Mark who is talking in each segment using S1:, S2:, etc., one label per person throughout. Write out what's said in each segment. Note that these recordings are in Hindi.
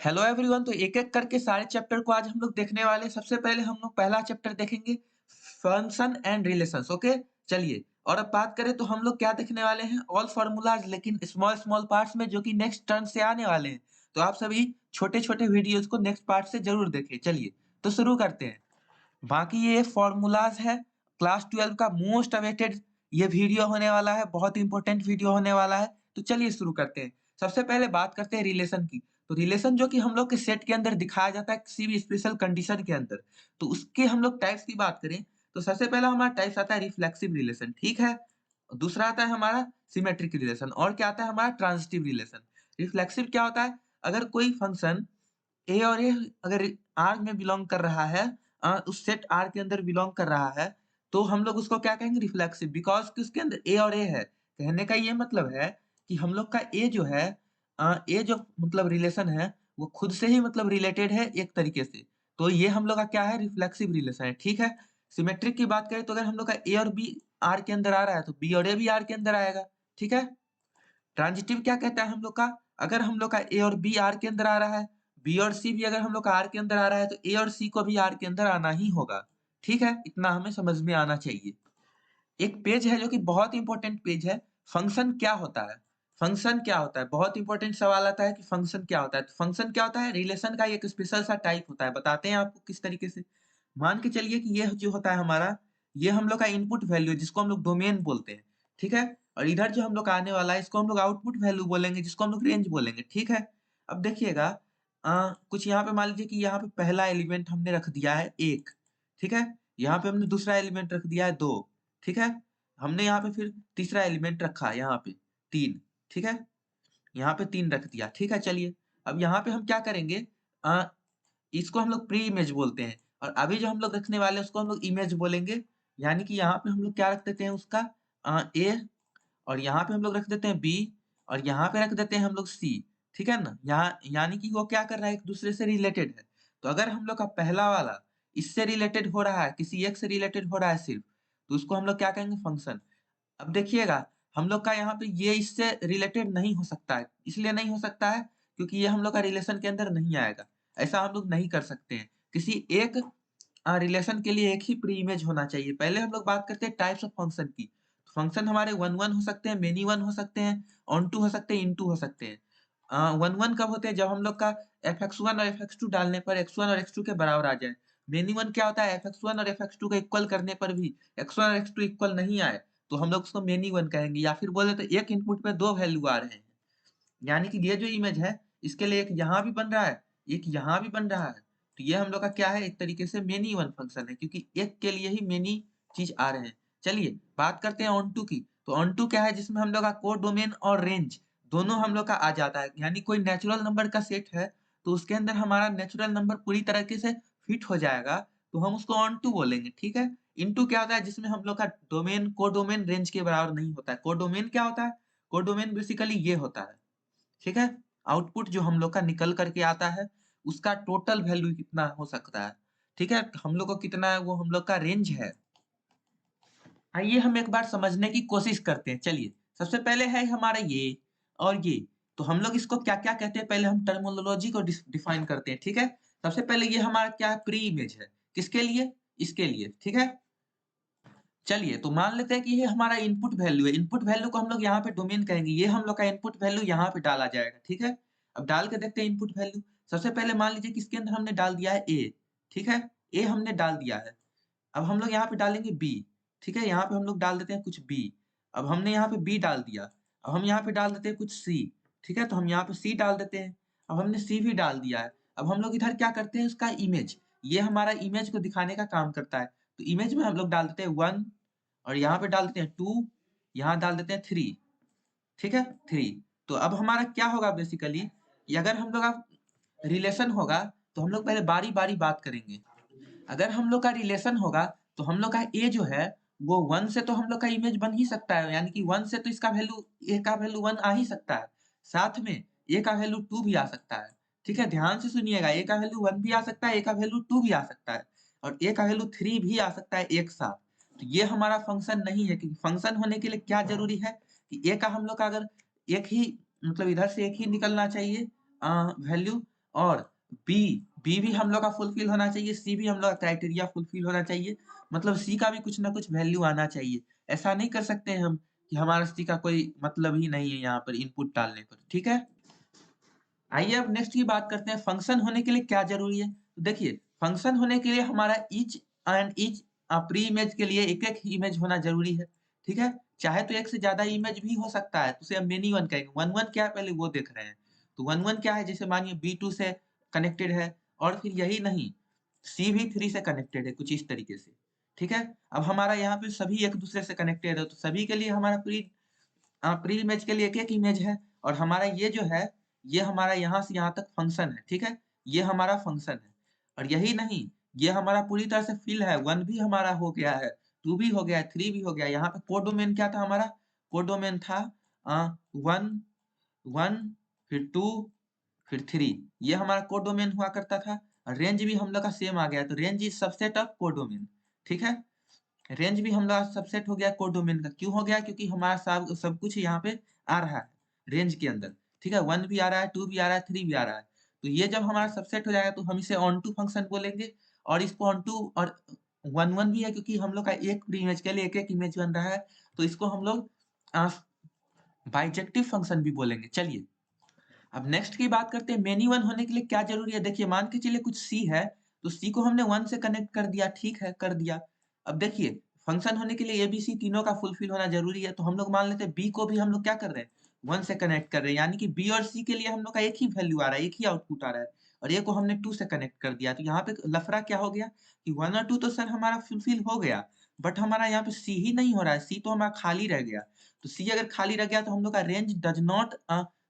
S1: Hello everyone. तो एक एक करके सारे चैप्टर को आज हम लोग देखने वाले हैं। सबसे पहले हम लोग पहला चैप्टर देखेंगे, फंक्शन एंड रिलेशंस। ओके, चलिए। और अब बात करें तो हम लोग क्या देखने वाले हैं, ऑल फार्मूलाज, लेकिन स्मॉल स्मॉल पार्ट्स में, जो कि नेक्स्ट टर्न से आने वाले हैं। तो आप सभी छोटे छोटे वीडियोज को नेक्स्ट पार्ट से जरूर देखें। चलिए तो शुरू करते हैं। बाकी ये फॉर्मूलाज है, क्लास 12 का मोस्ट अवेटेड ये वीडियो होने वाला है, बहुत इंपॉर्टेंट वीडियो होने वाला है। तो चलिए शुरू करते हैं। सबसे पहले बात करते हैं रिलेशन की। तो रिलेशन जो कि हम लोग के सेट के अंदर दिखाया जाता है किसी भी स्पेशल कंडीशन के अंदर। तो उसके हम लोग टाइप्स की बात करें तो सबसे पहला हमारा टाइप्स आता है रिफ्लेक्सिव रिलेशन, ठीक है। दूसरा आता है हमारा सिमेट्रिक रिलेशन, और क्या आता है हमारा ट्रांजिटिव रिलेशन। रिफ्लेक्सिव क्या होता है, अगर कोई फंक्शन ए और ए अगर आर में बिलोंग कर रहा है, उस सेट आर के अंदर बिलोंग कर रहा है, तो हम लोग उसको क्या कहेंगे, रिफ्लेक्सिव, बिकॉज कि उसके अंदर ए और ए है। कहने का ये मतलब है कि हम लोग का ए जो है, ए जो मतलब रिलेशन है, वो खुद से ही मतलब रिलेटेड है एक तरीके से। तो ये हम लोग का क्या है, रिफ्लेक्सिव रिलेशन है, ठीक है। सिमेट्रिक की बात करें तो अगर हम लोग का ए और बी आर के अंदर आ रहा है तो बी और ए भी आर के अंदर आएगा, ठीक है। ट्रांजिटिव क्या कहता है हम लोग का, अगर हम लोग का ए और बी आर के अंदर आ रहा है, बी और सी भी अगर हम लोग का आर के अंदर आ रहा है, तो ए और सी को भी आर के अंदर आना ही होगा, ठीक है। इतना हमें समझ में आना चाहिए। एक पेज है जो कि बहुत इंपॉर्टेंट पेज है, फंक्शन क्या होता है। फंक्शन क्या होता है, बहुत इंपॉर्टेंट सवाल आता है कि फंक्शन क्या होता है। तो फंक्शन क्या होता है, रिलेशन का एक स्पेशल सा टाइप होता है। बताते हैं आपको किस तरीके से। मान के चलिए कि ये जो होता है हमारा, ये हम लोग का इनपुट वैल्यू है, जिसको हम लोग डोमेन बोलते हैं, ठीक है। और इधर जो हम लोग का आने वाला है, इसको हम लोग आउटपुट वैल्यू बोलेंगे, जिसको हम लोग रेंज बोलेंगे, ठीक है। अब देखिएगा, कुछ यहाँ पे मान लीजिए कि यहाँ पे पहला एलिमेंट हमने रख दिया है एक, ठीक है। यहाँ पे हमने दूसरा एलिमेंट रख दिया है दो, ठीक है। हमने यहाँ पे फिर तीसरा एलिमेंट रखा है यहाँ पे तीन, ठीक है। यहाँ पे तीन रख दिया, ठीक है। चलिए अब यहाँ पे हम क्या करेंगे, इसको हम लोग प्री इमेज बोलते हैं, और अभी जो हम लोग रखने वाले हैं उसको हम लोग इमेज बोलेंगे। यानी कि यहाँ पे हम लोग क्या रख देते हैं उसका, ए, और यहाँ पे हम लोग रख देते हैं बी, और यहाँ पे रख देते हैं हम लोग सी, ठीक है ना। यहाँ यानी कि वो क्या कर रहा है, एक दूसरे से रिलेटेड है। तो अगर हम लोग का पहला वाला इससे रिलेटेड हो रहा है, किसी एक से रिलेटेड हो रहा है सिर्फ, तो उसको हम लोग क्या कहेंगे, फंक्शन। अब देखिएगा, हम लोग का यहाँ पे ये इससे रिलेटेड नहीं हो सकता है, इसलिए नहीं हो सकता है क्योंकि ये हम लोग का रिलेशन के अंदर नहीं आएगा। ऐसा हम लोग नहीं कर सकते हैं। किसी एक रिलेशन के लिए एक ही प्री इमेज होना चाहिए। पहले हम लोग बात करते हैं टाइप्स ऑफ फंक्शन की। फंक्शन हमारे वन वन हो सकते हैं, मेनी वन हो सकते हैं, ऑन टू हो सकते हैं, इन टू हो सकते हैं। वन वन कब होते हैं, जब हम लोग का एफ एक्स वन और एफ एक्स टू डालने पर एक्स वन और एक्स टू के बराबर आ जाए। मेनी वन क्या होता है, एफ एक्स वन और एफ एक्स टू को इक्वल करने पर भी एक्स वन और एक्स टू इक्वल नहीं आए, तो हम लोग उसको मेनी वन कहेंगे। या फिर बोले तो एक इनपुट पे दो वैल्यू आ रहे हैं, यानी कि ये जो इमेज है, इसके लिए एक यहाँ भी बन रहा है, एक यहाँ भी बन रहा है। तो ये हम लोग का क्या है, एक तरीके से मेनी वन फंक्शन है, क्योंकि एक के लिए ही मेनी चीज आ रहे हैं। चलिए बात करते हैं ऑन टू की। तो ऑन टू क्या है, जिसमें हम लोग का कोड डोमेन और रेंज दोनों हम लोग का आ जाता है। यानी कोई नेचुरल नंबर का सेट है, तो उसके अंदर हमारा नेचुरल नंबर पूरी तरीके से फिट हो जाएगा, तो हम उसको ऑन टू बोलेंगे, ठीक है। इनटू क्या होता है, जिसमें हम लोग का डोमेन कोडोमेन रेंज के बराबर नहीं होता है। कोडोमेन क्या होता है, कोडोमेन बेसिकली ये होता है, ठीक है। आउटपुट जो हम लोग का निकल करके आता है, उसका टोटल वैल्यू कितना हो सकता है, ठीक है। हम लोग को कितना है, वो हम लोग का रेंज है। आइए हम एक बार समझने की कोशिश करते हैं। चलिए सबसे पहले है हमारा ये और ये। तो हम लोग इसको क्या क्या कहते हैं, पहले हम टर्मिनोलॉजी को डिफाइन करते हैं, ठीक है। सबसे पहले ये हमारा क्या है, प्री इमेज है, किसके लिए, इसके लिए, ठीक है। चलिए तो मान लेते हैं कि ये हमारा इनपुट वैल्यू है। इनपुट वैल्यू को हम लोग यहाँ पे डोमेन कहेंगे। ये हम लोग का इनपुट वैल्यू यहाँ पे डाला जाएगा, ठीक है। अब डाल के देखते हैं इनपुट वैल्यू। सबसे पहले मान लीजिए किसके अंदर हमने डाल दिया है, ए, ठीक है। ए हमने डाल दिया है। अब हम लोग यहाँ पे डालेंगे बी, ठीक है। यहाँ पे हम लोग डाल देते हैं कुछ बी। अब हमने यहाँ पे बी डाल दिया। अब हम यहाँ पे डाल देते हैं कुछ सी, ठीक है। तो हम यहाँ पे सी डाल देते हैं। अब हमने सी भी डाल दिया है। अब हम लोग इधर क्या करते हैं, उसका इमेज, ये हमारा इमेज को दिखाने का काम करता है। तो इमेज में हम लोग डाल देते हैं वन, और यहाँ पे डाल देते हैं टू, यहाँ डाल देते हैं थ्री, ठीक है, थ्री। तो अब हमारा क्या होगा बेसिकली, ये अगर हम लोग का रिलेशन होगा, तो हम लोग पहले बारी बारी बात करेंगे। अगर हम लोग का रिलेशन होगा, तो हम लोग का ए जो है, वो वन से तो हम लोग का इमेज बन ही सकता है। यानी कि वन से तो इसका वैल्यू, ए का वैल्यू वन आ ही सकता है। साथ में ए का वैल्यू टू भी आ सकता है, ठीक है। ध्यान से सुनिएगा, ए का वैल्यू वन भी आ सकता है, ए का वैल्यू टू भी आ सकता है, और ए का वैल्यू थ्री भी आ सकता है एक साथ। तो ये हमारा फंक्शन नहीं है, क्योंकि फंक्शन होने के लिए क्या जरूरी है कि ए का हम लोग का अगर एक ही मतलब इधर से एक ही निकलना चाहिए वैल्यू, और बी बी भी हम लोग का फुलफिल होना चाहिए, सी भी हम लोग का क्राइटेरिया फुलफिल होना चाहिए, मतलब सी का भी कुछ ना कुछ वैल्यू आना चाहिए। ऐसा नहीं कर सकते हैं हम कि हमारा सी का कोई मतलब ही नहीं है यहाँ पर इनपुट डालने पर, ठीक है। आइए अब नेक्स्ट की बात करते हैं, फंक्शन होने के लिए क्या जरूरी है। तो देखिए, फंक्शन होने के लिए हमारा each and each pre image के लिए एक एक इमेज होना जरूरी है, ठीक है। चाहे तो एक से ज्यादा इमेज भी हो सकता है, तो उसे हम मेनी वन कहेंगे। वन वन क्या है पहले वो देख रहे हैं। तो वन वन क्या है, जैसे मानिए B2 से कनेक्टेड है, और फिर यही नहीं, सी भी 3 से कनेक्टेड है कुछ इस तरीके से, ठीक है। अब हमारा यहाँ पे सभी एक दूसरे से कनेक्टेड है, तो सभी के लिए हमारा प्री इमेज के लिए एक एक इमेज है। और हमारा ये जो है, ये हमारा यहाँ से यहाँ तक फंक्शन है, ठीक है। ये हमारा फंक्शन है, और यही नहीं, ये हमारा पूरी तरह से फिल है। 1 भी हमारा हो गया है, 2 भी हो गया है, 3 भी हो गया। यहाँ पे कोडोमेन क्या था हमारा, कोडोमेन था 1 1 फिर 2 फिर 3, ये हमारा कोडोमेन हुआ करता था। रेंज भी हम लोग का सेम आ गया, तो range is subset of codomain, ठीक है। रेंज भी हम लोग सबसेट हो गया कोडोमेन का। क्यों हो गया, क्योंकि हमारा सब कुछ यहाँ पे आ रहा है रेंज के अंदर, ठीक है। 1 भी आ रहा है, 2 भी आ रहा है, 3 भी आ रहा है। तो ये जब हमारा सबसेट हो जाएगा तो हम इसे ऑन टू फंक्शन बोलेंगे। और इसको ऑन टू और 1 1 भी है, क्योंकि हम लोग का एक इमेज के लिए एक एक इमेज बन रहा है, तो इसको हम लोग बाइजेक्टिव फंक्शन भी बोलेंगे। चलिए अब नेक्स्ट की बात करते हैं, मेनी वन होने के लिए क्या जरूरी है। देखिए मान के चलिए कुछ सी है, तो सी को हमने 1 से कनेक्ट कर दिया, ठीक है, कर दिया। अब देखिए फंक्शन होने के लिए ए बी सी तीनों का फुलफिल होना जरूरी है, तो हम लोग मान लेते हैं बी को भी हम लोग क्या कर रहे हैं, 1 से कनेक्ट कर रहे हैं, यानी कि बी और सी के लिए हम लोग का एक ही वैल्यू आ रहा है, एक ही आउटपुट आ रहा है। और ए को हमने 2 से कनेक्ट कर दिया, तो यहाँ पे लफड़ा क्या हो गया कि 1 और 2 तो सर हमारा फुलफिल हो गया, बट हमारा यहाँ पे सी ही नहीं हो रहा है, सी तो हमारा खाली रह गया। तो सी अगर खाली रह गया तो हम लोग का range does not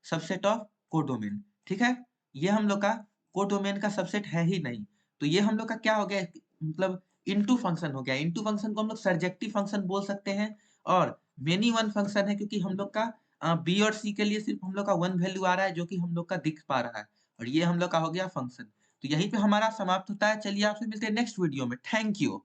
S1: subset of codomain, ठीक है। ये हम लोग का कोडोमेन का सबसेट है ही नहीं। तो ये हम लोग का क्या हो गया, मतलब इनटू फंक्शन हो गया। इनटू फंक्शन को हम लोग सर्जेक्टिव फंक्शन बोल सकते हैं। और मेनी वन फंक्शन है, क्योंकि हम लोग का बी और सी के लिए सिर्फ हम लोग का 1 वैल्यू आ रहा है, जो कि हम लोग का दिख पा रहा है। और ये हम लोग का हो गया फंक्शन। तो यहीं पे हमारा समाप्त होता है। चलिए आपसे मिलते हैं नेक्स्ट वीडियो में। Thank you.